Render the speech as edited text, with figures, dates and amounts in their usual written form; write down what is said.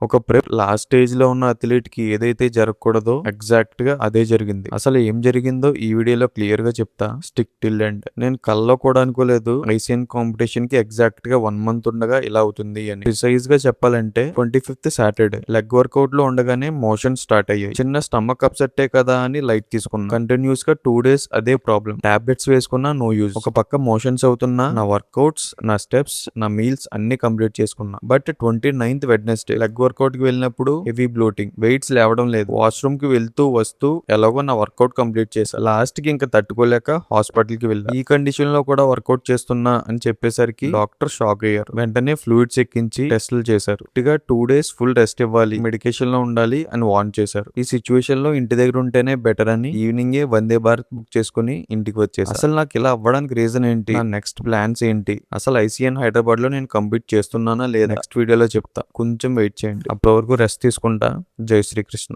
ఒక prep last stage లో ఉన్న అథ్లీట్ కి ఏదైతే జరగకూడదో ఎగ్జాక్ట్ గా అదే జరిగింది. అసలు ఏం జరిగిందో ఈ వీడియోలో క్లియర్ గా చెప్తా. Stick till end. నేను కల్లో కూడా అనుకోలేదు ఐసిఎన్ కాంపిటీషన్ కి ఎగ్జాక్ట్ గా 1 మంత్ ఉండగా ఇలా అవుతుంది అని. ప్రిసైజ్ గా చెప్పాలంటే 25th సాటర్డే లెగ్ వర్కౌట్ లో ఉండగానే మోషన్ స్టార్ట్ అయ్యాయి. చిన్న స్టమక్ అప్సెట్టే కదా అని లైట్ తీసుకున్నా. కంటిన్యూస్ గా 2 days అదే ప్రాబ్లం. టాబ్లెట్స్ వేసుకున్నా నో యూజ్. ఒక పక్క మోషన్స్ అవుతున్నా, నా వర్కౌట్స్, నా స్టెప్స్, నా మీల్స్ అన్ని కంప్లీట్ చేసుకున్నా. But 29th Wednesday leg work out కి వెళ్ళినప్పుడు హెవీ బ్లోటింగ్, వెయిట్స్ లేవడం లేదు. వాష్రూమ్ కి వెళ్తూ వస్తూ ఎలాగో నా వర్కౌట్ కంప్లీట్ చేశా. లాస్ట్ కి ఇంకా తట్టుకోలేక హాస్పిటల్ కి వెళ్ళా. ఈ కండిషన్ లో కూడా వర్కౌట్ చేస్తున్నా అని చెప్పేసరికి డాక్టర్ షాక్ అయ్యారు. వెంటనే ఫ్లూయిడ్స్ ఎక్కించి టెస్టులు చేశారు. ఇక 2 days ఫుల్ రెస్ట్ ఇవ్వాలి, మెడికేషన్ లో ఉండాలి అని వార్న్ చేశారు. ఈ సిచ్యువేషన్ లో ఇంటి దగ్గర ఉంటేనే బెటర్ అని ఈవినింగే వందే భారత్ బుక్ చేసుకుని ఇంటికి వచ్చేసా. అసలు నాకు ఇలా అవ్వడానికి రీజన్ ఏంటి, నా నెక్స్ట్ ప్లాన్స్ ఏంటి, అసలు ఐసిఎన్ హైదరాబాద్ లో నేను కంప్లీట్ చేస్తున్నానా లేదా నెక్స్ట్ వీడియోలో చెప్తా. కొంచెం వెయిట్ చేయండి. అప్పటి వరకు రెస్ట్ తీసుకుంటా. జై శ్రీకృష్ణ.